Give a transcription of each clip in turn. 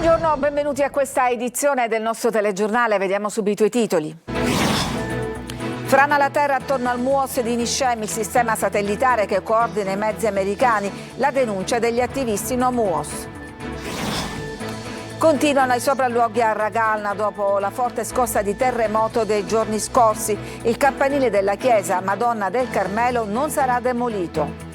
Buongiorno, benvenuti a questa edizione del nostro telegiornale. Vediamo subito i titoli. Frana la terra attorno al MUOS di Niscemi, il sistema satellitare che coordina i mezzi americani. La denuncia degli attivisti no MUOS. Continuano i sopralluoghi a Ragalna dopo la forte scossa di terremoto dei giorni scorsi. Il campanile della chiesa Madonna del Carmelo non sarà demolito.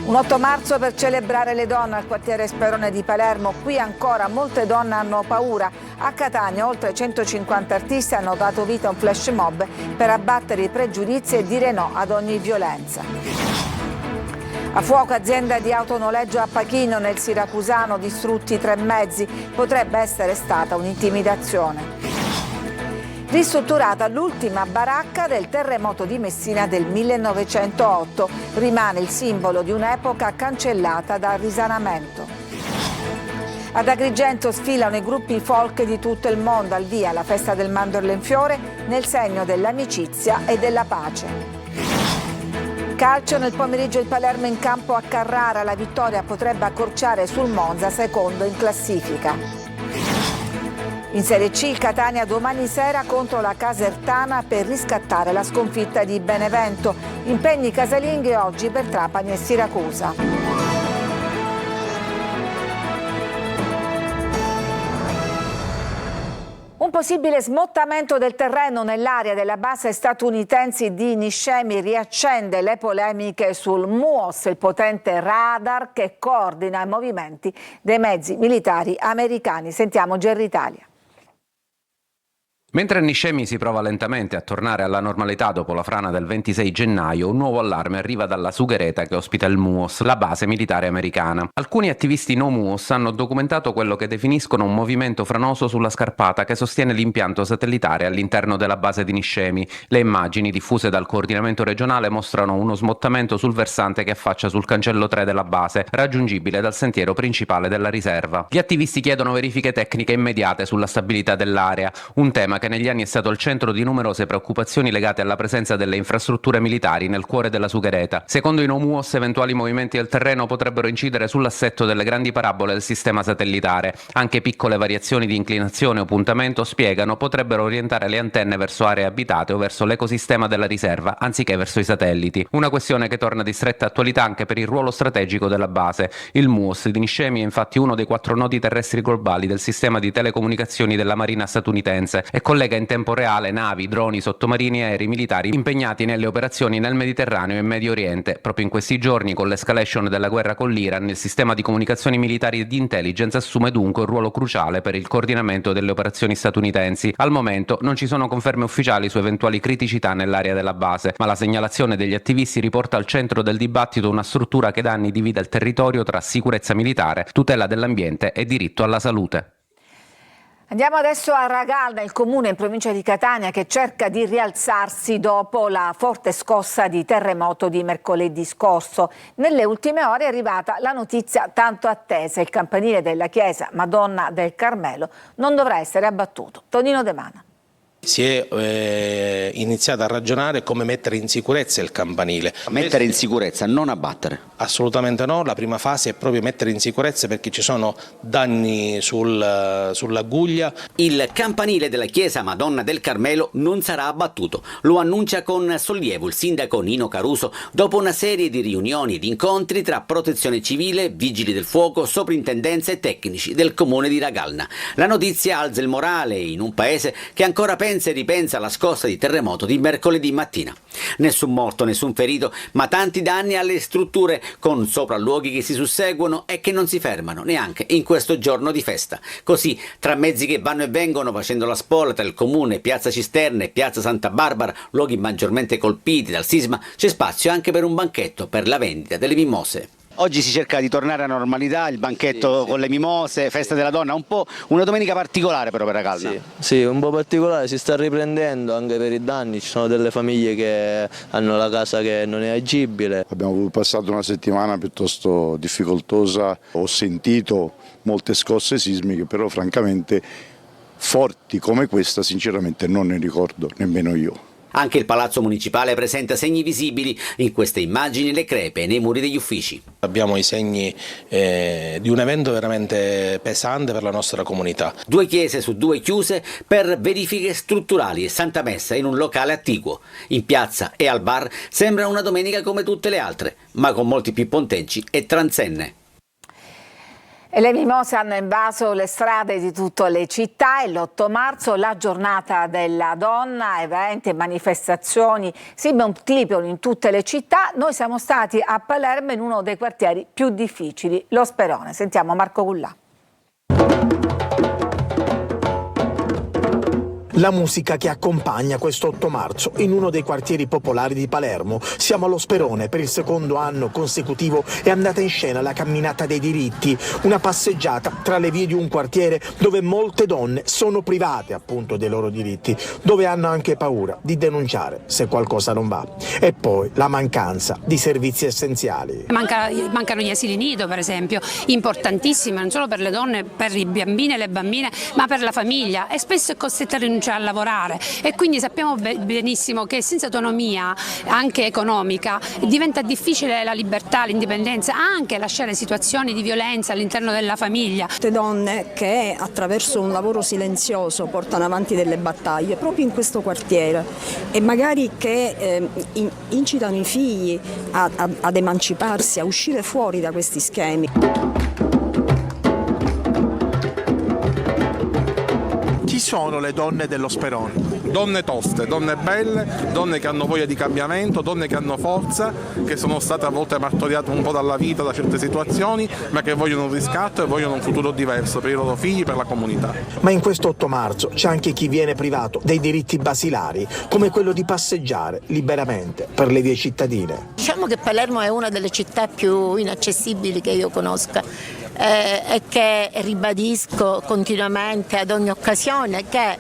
Un 8 marzo per celebrare le donne al quartiere Sperone di Palermo. Qui ancora molte donne hanno paura. A Catania oltre 150 artisti hanno dato vita a un flash mob per abbattere i pregiudizi e dire no ad ogni violenza. A fuoco azienda di autonoleggio a Pachino nel Siracusano, distrutti 3 mezzi. Potrebbe essere stata un'intimidazione. Ristrutturata l'ultima baracca del terremoto di Messina del 1908. Rimane il simbolo di un'epoca cancellata dal risanamento. Ad Agrigento sfilano i gruppi folk di tutto il mondo, al via la festa del mandorlo in fiore nel segno dell'amicizia e della pace. Calcio, nel pomeriggio il Palermo in campo a Carrara. La vittoria potrebbe accorciare sul Monza, secondo in classifica. In Serie C il Catania domani sera contro la Casertana per riscattare la sconfitta di Benevento. Impegni casalinghi oggi per Trapani e Siracusa. Un possibile smottamento del terreno nell'area della base statunitense di Niscemi riaccende le polemiche sul MUOS, il potente radar che coordina i movimenti dei mezzi militari americani. Sentiamo GR Italia. Mentre Niscemi si prova lentamente a tornare alla normalità dopo la frana del 26 gennaio, un nuovo allarme arriva dalla Sughereta che ospita il MUOS, la base militare americana. Alcuni attivisti no MUOS hanno documentato quello che definiscono un movimento franoso sulla scarpata che sostiene l'impianto satellitare all'interno della base di Niscemi. Le immagini diffuse dal coordinamento regionale mostrano uno smottamento sul versante che affaccia sul cancello 3 della base, raggiungibile dal sentiero principale della riserva. Gli attivisti chiedono verifiche tecniche immediate sulla stabilità dell'area, un tema che negli anni è stato al centro di numerose preoccupazioni legate alla presenza delle infrastrutture militari nel cuore della Sughereta. Secondo i no MUOS, eventuali movimenti del terreno potrebbero incidere sull'assetto delle grandi parabole del sistema satellitare. Anche piccole variazioni di inclinazione o puntamento, spiegano, potrebbero orientare le antenne verso aree abitate o verso l'ecosistema della riserva, anziché verso i satelliti. Una questione che torna di stretta attualità anche per il ruolo strategico della base. Il MUOS di Niscemi è infatti uno dei 4 nodi terrestri globali del sistema di telecomunicazioni della Marina statunitense e collega in tempo reale navi, droni, sottomarini e aerei militari impegnati nelle operazioni nel Mediterraneo e Medio Oriente. Proprio in questi giorni, con l'escalation della guerra con l'Iran, il sistema di comunicazioni militari e di intelligence assume dunque un ruolo cruciale per il coordinamento delle operazioni statunitensi. Al momento non ci sono conferme ufficiali su eventuali criticità nell'area della base, ma la segnalazione degli attivisti riporta al centro del dibattito una struttura che da anni divide il territorio tra sicurezza militare, tutela dell'ambiente e diritto alla salute. Andiamo adesso a Ragalna, il comune in provincia di Catania che cerca di rialzarsi dopo la forte scossa di terremoto di mercoledì scorso. Nelle ultime ore è arrivata la notizia tanto attesa: il campanile della chiesa Madonna del Carmelo non dovrà essere abbattuto. Tonino De Mana. Si è iniziato a ragionare come mettere in sicurezza il campanile. Mettere in sicurezza, non abbattere? Assolutamente no, la prima fase è proprio mettere in sicurezza perché ci sono danni sulla guglia. Il campanile della chiesa Madonna del Carmelo non sarà abbattuto, lo annuncia con sollievo il sindaco Nino Caruso dopo una serie di riunioni ed incontri tra protezione civile, vigili del fuoco, soprintendenze e tecnici del comune di Ragalna. La notizia alza il morale in un paese che ancora pensa e ripensa alla scossa di terremoto di mercoledì mattina. Nessun morto, nessun ferito, ma tanti danni alle strutture, con sopralluoghi che si susseguono e che non si fermano neanche in questo giorno di festa. Così, tra mezzi che vanno e vengono facendo la spola tra il comune, piazza Cisterne e piazza Santa Barbara, luoghi maggiormente colpiti dal sisma, c'è spazio anche per un banchetto per la vendita delle mimose. Oggi si cerca di tornare alla normalità, il banchetto con le mimose, festa della donna, un po' una domenica particolare però per Ragalna. Sì, un po' particolare, si sta riprendendo anche per i danni, ci sono delle famiglie che hanno la casa che non è agibile. Abbiamo passato una settimana piuttosto difficoltosa, ho sentito molte scosse sismiche, però francamente forti come questa sinceramente non ne ricordo nemmeno io. Anche il Palazzo Municipale presenta segni visibili, in queste immagini le crepe nei muri degli uffici. Abbiamo i segni di un evento veramente pesante per la nostra comunità. 2 chiese su 2 chiuse per verifiche strutturali e Santa Messa in un locale attiguo. In piazza e al bar sembra una domenica come tutte le altre, ma con molti più ponteggi e transenne. E le mimose hanno invaso le strade di tutte le città e l'8 marzo la giornata della donna, eventi e manifestazioni si moltiplicano in tutte le città. Noi siamo stati a Palermo in uno dei quartieri più difficili, Lo Sperone. Sentiamo Marco Gullà. La musica che accompagna questo 8 marzo in uno dei quartieri popolari di Palermo. Siamo allo Sperone, per il secondo anno consecutivo è andata in scena la camminata dei diritti, una passeggiata tra le vie di un quartiere dove molte donne sono private appunto dei loro diritti, dove hanno anche paura di denunciare se qualcosa non va. E poi la mancanza di servizi essenziali. Mancano gli asili nido, per esempio, importantissimi non solo per le donne, per i bambini e le bambine, ma per la famiglia, e spesso è costretta a rinunciare a lavorare, e quindi sappiamo benissimo che senza autonomia anche economica diventa difficile la libertà, l'indipendenza, anche lasciare situazioni di violenza all'interno della famiglia. Tutte donne che attraverso un lavoro silenzioso portano avanti delle battaglie proprio in questo quartiere e magari che incitano i figli ad emanciparsi, a uscire fuori da questi schemi. Chi sono le donne dello Sperone? Donne toste, donne belle, donne che hanno voglia di cambiamento, donne che hanno forza, che sono state a volte martoriate un po' dalla vita, da certe situazioni, ma che vogliono un riscatto e vogliono un futuro diverso per i loro figli, per la comunità. Ma in questo 8 marzo c'è anche chi viene privato dei diritti basilari, come quello di passeggiare liberamente per le vie cittadine. Diciamo che Palermo è una delle città più inaccessibili che io conosca. E che ribadisco continuamente ad ogni occasione che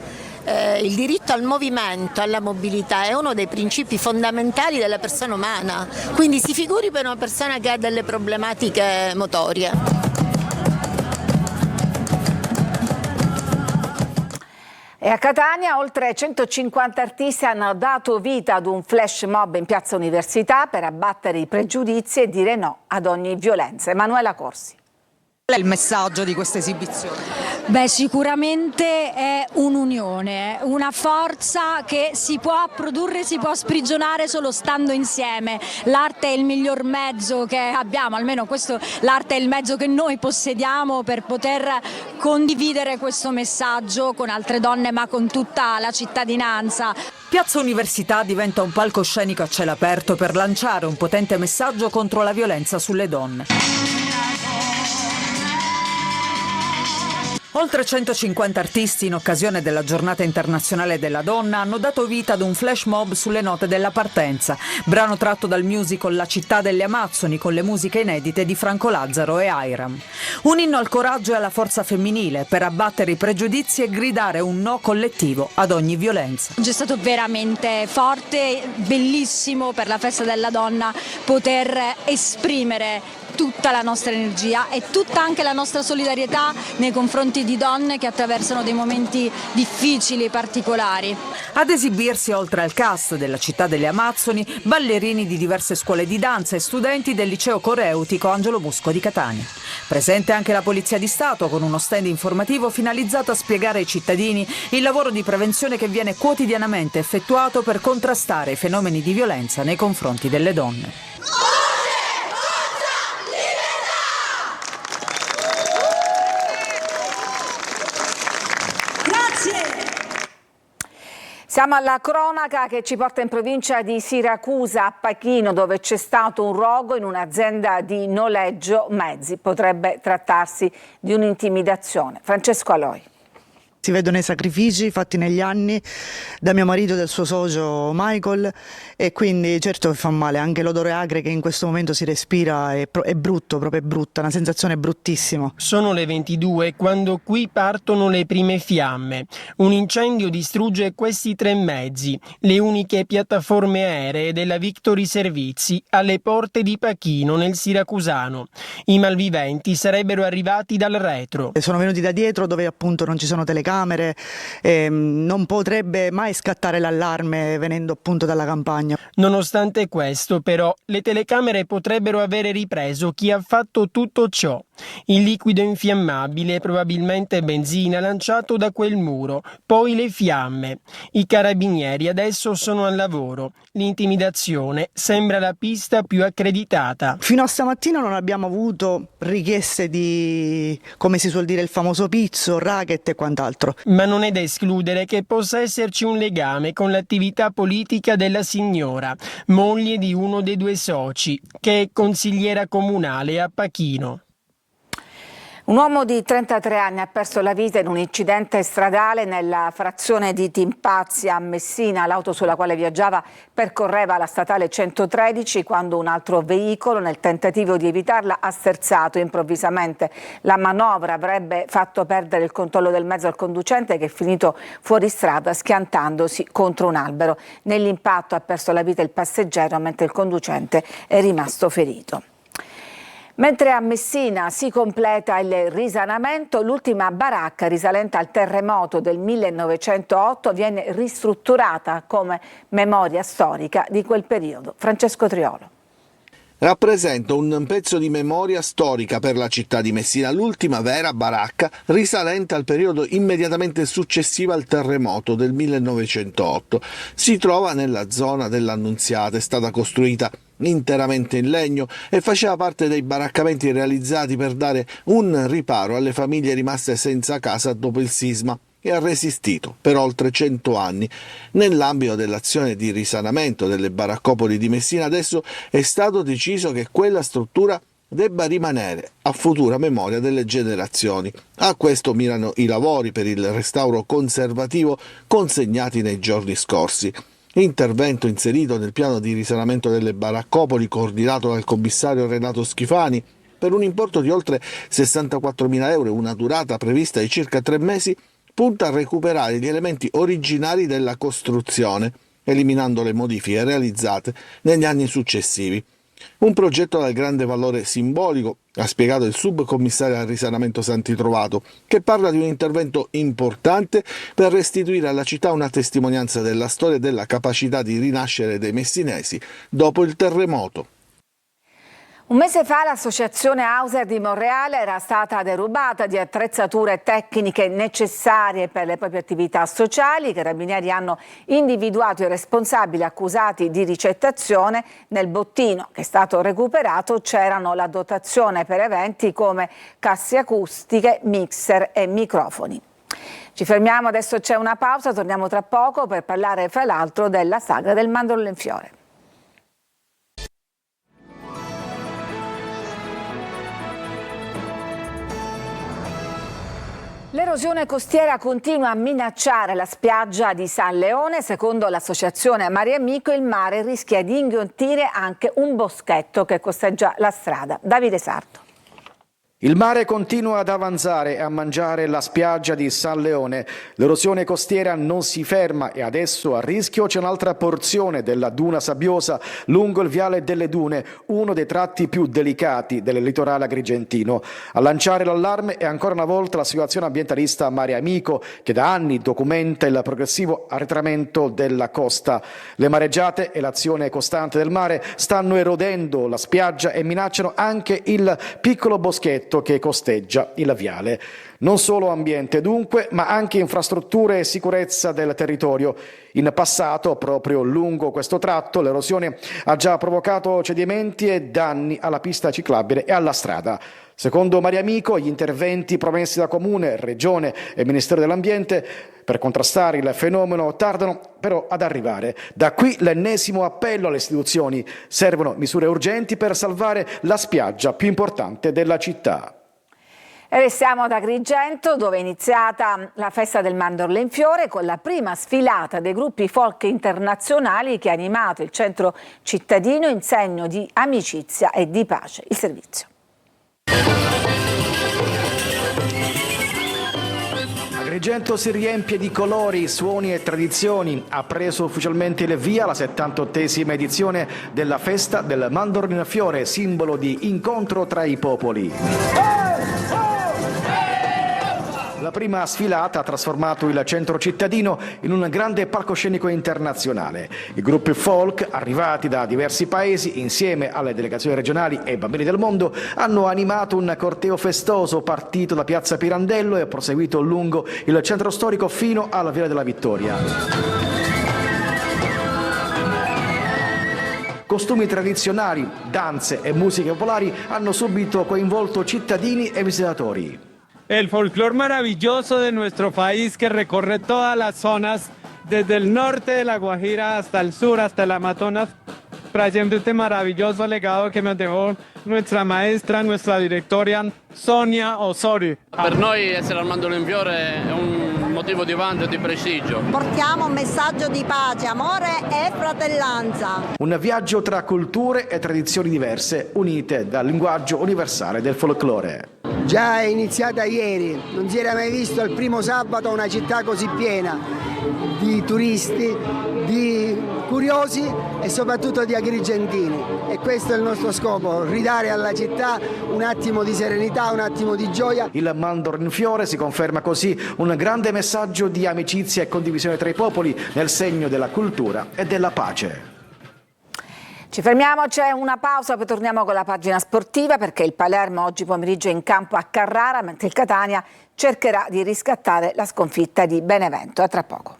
il diritto al movimento, alla mobilità è uno dei principi fondamentali della persona umana, quindi si figuri per una persona che ha delle problematiche motorie. E a Catania oltre 150 artisti hanno dato vita ad un flash mob in Piazza Università per abbattere i pregiudizi e dire no ad ogni violenza. Emanuela Corsi. Qual è il messaggio di questa esibizione? Beh, sicuramente è un'unione, una forza che si può produrre, si può sprigionare solo stando insieme. L'arte è il miglior mezzo che abbiamo, almeno questo, l'arte è il mezzo che noi possediamo per poter condividere questo messaggio con altre donne, ma con tutta la cittadinanza. Piazza Università diventa un palcoscenico a cielo aperto per lanciare un potente messaggio contro la violenza sulle donne. Oltre 150 artisti in occasione della Giornata Internazionale della Donna hanno dato vita ad un flash mob sulle note della partenza, brano tratto dal musical La città delle Amazzoni con le musiche inedite di Franco Lazzaro e Hiram. Un inno al coraggio e alla forza femminile per abbattere i pregiudizi e gridare un no collettivo ad ogni violenza. È stato veramente forte, bellissimo per la festa della donna poter esprimere tutta la nostra energia e tutta anche la nostra solidarietà nei confronti di donne che attraversano dei momenti difficili e particolari. Ad esibirsi, oltre al cast della città delle Amazzoni, ballerini di diverse scuole di danza e studenti del liceo coreutico Angelo Musco di Catania. Presente anche la Polizia di Stato con uno stand informativo finalizzato a spiegare ai cittadini il lavoro di prevenzione che viene quotidianamente effettuato per contrastare i fenomeni di violenza nei confronti delle donne. Siamo alla cronaca che ci porta in provincia di Siracusa, a Pachino, dove c'è stato un rogo in un'azienda di noleggio mezzi. Potrebbe trattarsi di un'intimidazione. Francesco Aloi. Si vedono i sacrifici fatti negli anni da mio marito e del suo socio Michael, e quindi certo fa male, anche l'odore acre che in questo momento si respira è brutto, proprio è brutta, una sensazione bruttissima. Sono le 22 quando qui partono le prime fiamme. Un incendio distrugge questi 3 mezzi, le uniche piattaforme aeree della Victory Servizi alle porte di Pachino nel Siracusano. I malviventi sarebbero arrivati dal retro. Sono venuti da dietro dove appunto non ci sono telecamere, telecamere, non potrebbe mai scattare l'allarme venendo appunto dalla campagna. Nonostante questo, però, le telecamere potrebbero avere ripreso chi ha fatto tutto ciò. Il liquido infiammabile, probabilmente benzina, lanciato da quel muro, poi le fiamme. I carabinieri adesso sono al lavoro. L'intimidazione sembra la pista più accreditata. Fino a stamattina non abbiamo avuto richieste di, come si suol dire, il famoso pizzo, racket e quant'altro. Ma non è da escludere che possa esserci un legame con l'attività politica della signora, moglie di uno dei due soci, che è consigliera comunale a Pachino. Un uomo di 33 anni ha perso la vita in un incidente stradale nella frazione di Timpazzi a Messina. L'auto sulla quale viaggiava percorreva la statale 113 quando un altro veicolo, nel tentativo di evitarla, ha sterzato improvvisamente. La manovra avrebbe fatto perdere il controllo del mezzo al conducente, che è finito fuori strada schiantandosi contro un albero. Nell'impatto ha perso la vita il passeggero, mentre il conducente è rimasto ferito. Mentre a Messina si completa il risanamento, l'ultima baracca risalente al terremoto del 1908 viene ristrutturata come memoria storica di quel periodo. Francesco Triolo. Rappresenta un pezzo di memoria storica per la città di Messina, l'ultima vera baracca risalente al periodo immediatamente successivo al terremoto del 1908. Si trova nella zona dell'Annunziata, è stata costruita interamente in legno e faceva parte dei baraccamenti realizzati per dare un riparo alle famiglie rimaste senza casa dopo il sisma, e ha resistito per oltre 100 anni. Nell'ambito dell'azione di risanamento delle baraccopoli di Messina adesso è stato deciso che quella struttura debba rimanere a futura memoria delle generazioni. A questo mirano i lavori per il restauro conservativo consegnati nei giorni scorsi. Intervento inserito nel piano di risanamento delle baraccopoli coordinato dal commissario Renato Schifani per un importo di oltre 64.000 euro e una durata prevista di circa 3 mesi, punta a recuperare gli elementi originari della costruzione, eliminando le modifiche realizzate negli anni successivi. Un progetto dal grande valore simbolico, ha spiegato il subcommissario al risanamento Santitrovato, che parla di un intervento importante per restituire alla città una testimonianza della storia e della capacità di rinascere dei messinesi dopo il terremoto. Un mese fa l'associazione Hauser di Monreale era stata derubata di attrezzature tecniche necessarie per le proprie attività sociali. I carabinieri hanno individuato i responsabili accusati di ricettazione. Nel bottino che è stato recuperato c'erano la dotazione per eventi come casse acustiche, mixer e microfoni. Ci fermiamo, adesso c'è una pausa, torniamo tra poco per parlare fra l'altro della sagra del mandorlo in fiore. L'erosione costiera continua a minacciare la spiaggia di San Leone. Secondo l'associazione Mare Amico, il mare rischia di inghiottire anche un boschetto che costeggia la strada. Davide Sarto. Il mare continua ad avanzare e a mangiare la spiaggia di San Leone. L'erosione costiera non si ferma e adesso a rischio c'è un'altra porzione della duna sabbiosa lungo il viale delle Dune, uno dei tratti più delicati del litorale agrigentino. A lanciare l'allarme è ancora una volta l'associazione ambientalista Mare Amico, che da anni documenta il progressivo arretramento della costa. Le mareggiate e l'azione costante del mare stanno erodendo la spiaggia e minacciano anche il piccolo boschetto che costeggia il viale. Non solo ambiente dunque, ma anche infrastrutture e sicurezza del territorio. In passato, proprio lungo questo tratto, l'erosione ha già provocato cedimenti e danni alla pista ciclabile e alla strada. Secondo Mare Amico, gli interventi promessi da Comune, Regione e Ministero dell'Ambiente per contrastare il fenomeno tardano però ad arrivare. Da qui l'ennesimo appello alle istituzioni. Servono misure urgenti per salvare la spiaggia più importante della città. E restiamo ad Agrigento, dove è iniziata la festa del mandorlo in fiore con la prima sfilata dei gruppi folk internazionali che ha animato il centro cittadino in segno di amicizia e di pace. Il servizio. Agrigento si riempie di colori, suoni e tradizioni. Ha preso ufficialmente il via la 78esima edizione della festa del mandorlo in fiore, simbolo di incontro tra i popoli. La prima sfilata ha trasformato il centro cittadino in un grande palcoscenico internazionale. I gruppi folk, arrivati da diversi paesi, insieme alle delegazioni regionali e ai bambini del mondo, hanno animato un corteo festoso partito da Piazza Pirandello e proseguito lungo il centro storico fino alla Via della Vittoria. Costumi tradizionali, danze e musiche popolari hanno subito coinvolto cittadini e visitatori. El folclore maravilloso de nuestro país que recorre todas las zonas, desde el norte de La Guajira hasta el sur, hasta el Amazonas, trayendo este maravilloso legado que nos dejó nuestra maestra, nuestra directora Sonia Osorio. Per noi essere al Mandorlo in Fiore è un motivo di vanto e di prestigio. Portiamo un messaggio di pace, amore e fratellanza. Un viaggio tra culture e tradizioni diverse, unite dal linguaggio universale del folklore. Già è iniziata ieri, non si era mai visto il primo sabato una città così piena di turisti, di curiosi e soprattutto di agrigentini. E questo è il nostro scopo, ridare alla città un attimo di serenità, un attimo di gioia. Il Mandorlo in Fiore si conferma così un grande messaggio di amicizia e condivisione tra i popoli nel segno della cultura e della pace. Ci fermiamo, c'è una pausa, poi torniamo con la pagina sportiva perché il Palermo oggi pomeriggio è in campo a Carrara, mentre il Catania cercherà di riscattare la sconfitta di Benevento. A tra poco.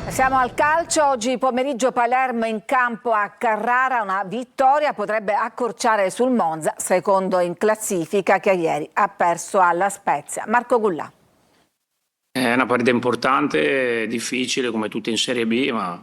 Siamo al calcio, oggi pomeriggio Palermo in campo a Carrara, una vittoria potrebbe accorciare sul Monza, secondo in classifica che ieri ha perso alla Spezia. Marco Gullà. È una partita importante, difficile come tutte in Serie B, ma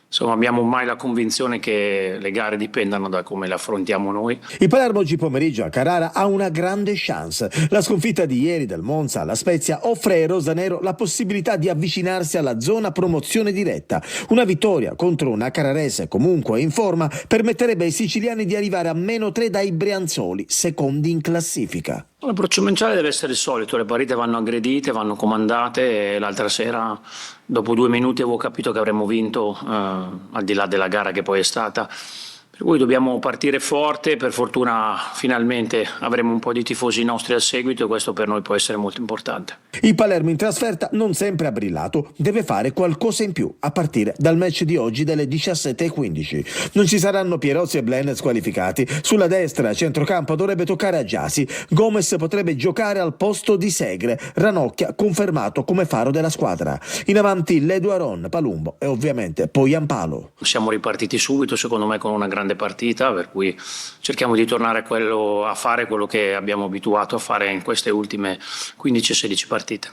insomma abbiamo ormai la convinzione che le gare dipendano da come le affrontiamo noi. Il Palermo oggi pomeriggio a Carrara ha una grande chance. La sconfitta di ieri del Monza alla Spezia offre ai rosanero la possibilità di avvicinarsi alla zona promozione diretta. Una vittoria contro una carrarese comunque in forma permetterebbe ai siciliani di arrivare a -3 dai brianzoli, secondi in classifica. L'approccio mentale deve essere il solito, le partite vanno aggredite, vanno comandate e l'altra sera dopo 2 minuti avevo capito che avremmo vinto al di là della gara che poi è stata. Per cui dobbiamo partire forte, per fortuna finalmente avremo un po' di tifosi nostri al seguito e questo per noi può essere molto importante. Il Palermo in trasferta non sempre ha brillato, deve fare qualcosa in più a partire dal match di oggi delle 17:15. Non ci saranno Pierozzi e Blen squalificati, sulla destra a centrocampo dovrebbe toccare a Giasi, Gomez potrebbe giocare al posto di Segre, Ranocchia confermato come faro della squadra. In avanti Ledu Aron, Palumbo e ovviamente Poyampalo. Siamo ripartiti subito secondo me con una grande partita, per cui cerchiamo di tornare a fare quello che abbiamo abituato a fare in queste ultime 15-16 partite.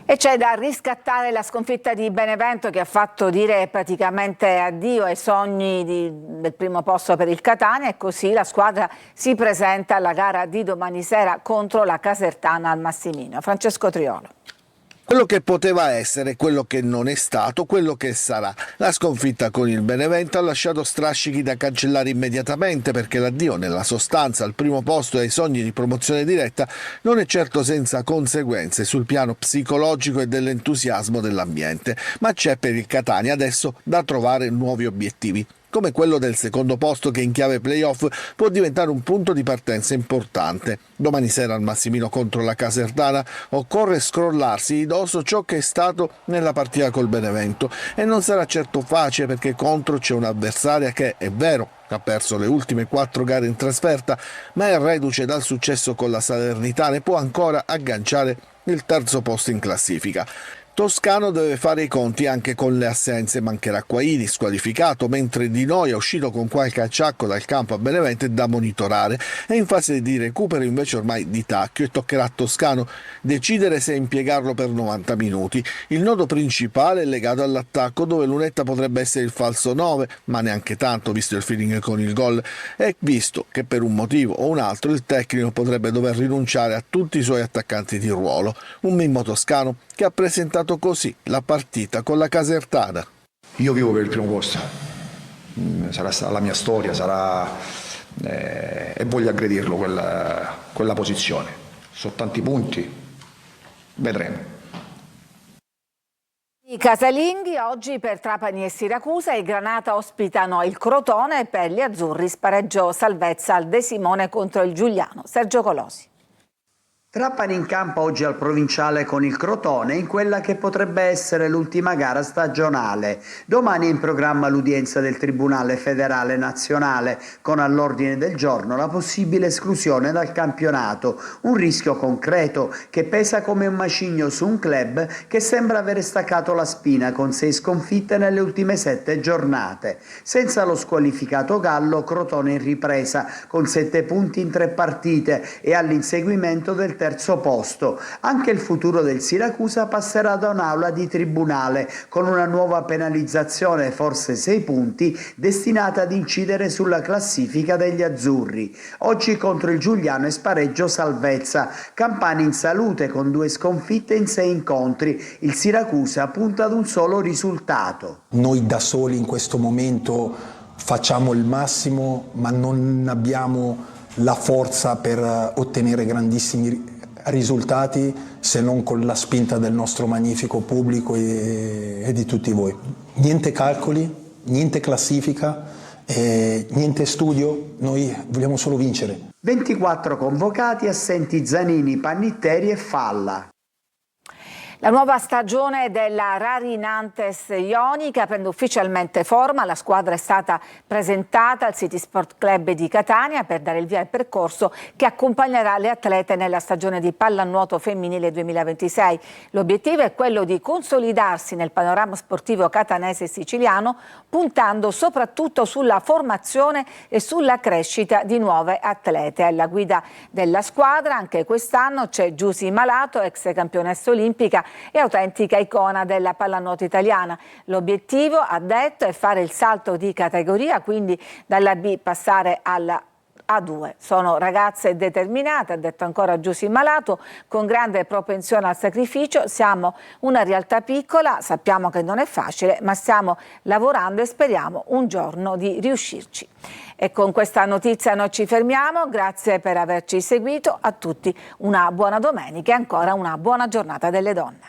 E c'è da riscattare la sconfitta di Benevento che ha fatto dire praticamente addio ai sogni del primo posto per il Catania e così la squadra si presenta alla gara di domani sera contro la Casertana al Massimino. Francesco Triolo. Quello che poteva essere, quello che non è stato, quello che sarà. La sconfitta con il Benevento ha lasciato strascichi da cancellare immediatamente perché l'addio nella sostanza al primo posto e ai sogni di promozione diretta non è certo senza conseguenze sul piano psicologico e dell'entusiasmo dell'ambiente, ma c'è per il Catania adesso da trovare nuovi obiettivi, come quello del secondo posto che in chiave playoff può diventare un punto di partenza importante. Domani sera al Massimino contro la Casertana occorre scrollarsi di dosso ciò che è stato nella partita col Benevento e non sarà certo facile perché contro c'è un'avversaria che, è vero, ha perso le ultime 4 gare in trasferta, ma è reduce dal successo con la Salernitana e può ancora agganciare il terzo posto in classifica. Toscano deve fare i conti anche con le assenze, mancherà Quaini squalificato, mentre Di Noi è uscito con qualche acciacco dal campo a Benevento e da monitorare, è in fase di recupero invece ormai di Tacchio e toccherà a Toscano decidere se impiegarlo per 90 minuti. Il nodo principale è legato all'attacco dove Lunetta potrebbe essere il falso 9, ma neanche tanto visto il feeling con il gol e visto che per un motivo o un altro il tecnico potrebbe dover rinunciare a tutti i suoi attaccanti di ruolo. Un Mimmo Toscano che ha presentato così la partita con la Casertana. Io vivo per il primo posto, sarà stata la mia storia, e voglio aggredirlo quella posizione. Sono tanti punti, vedremo. I casalinghi oggi per Trapani e Siracusa, i Granata ospitano il Crotone e per gli azzurri spareggio salvezza al De Simone contro il Giuliano. Sergio Colosi. Trapani in campo oggi al provinciale con il Crotone in quella che potrebbe essere l'ultima gara stagionale. Domani è in programma l'udienza del Tribunale Federale Nazionale con all'ordine del giorno la possibile esclusione dal campionato, un rischio concreto che pesa come un macigno su un club che sembra avere staccato la spina con 6 sconfitte nelle ultime 7 giornate. Senza lo squalificato Gallo, Crotone in ripresa con 7 punti in 3 partite e all'inseguimento del terzo posto. Anche il futuro del Siracusa passerà da un'aula di tribunale con una nuova penalizzazione, forse 6 punti, destinata ad incidere sulla classifica degli azzurri. Oggi contro il Giuliano è spareggio salvezza. Campani in salute con 2 sconfitte in 6 incontri. Il Siracusa punta ad un solo risultato. Noi da soli in questo momento facciamo il massimo, ma non abbiamo la forza per ottenere grandissimi risultati se non con la spinta del nostro magnifico pubblico e di tutti voi. Niente calcoli, niente classifica, niente studio, noi vogliamo solo vincere. 24 convocati, assenti Zanini, Pannitteri e Falla. La nuova stagione della Rari Nantes Ionica prende ufficialmente forma. La squadra è stata presentata al City Sport Club di Catania per dare il via al percorso che accompagnerà le atlete nella stagione di pallanuoto femminile 2026. L'obiettivo è quello di consolidarsi nel panorama sportivo catanese e siciliano, puntando soprattutto sulla formazione e sulla crescita di nuove atlete. Alla guida della squadra anche quest'anno c'è Giusy Malato, ex campionessa olimpica e autentica icona della pallanuoto italiana. L'obiettivo, ha detto, è fare il salto di categoria, quindi dalla B passare alla A2. Sono ragazze determinate, ha detto ancora Giusy Malato, con grande propensione al sacrificio. Siamo una realtà piccola, sappiamo che non è facile, ma stiamo lavorando e speriamo un giorno di riuscirci. E con questa notizia noi ci fermiamo. Grazie per averci seguito. A tutti una buona domenica e ancora una buona giornata delle donne.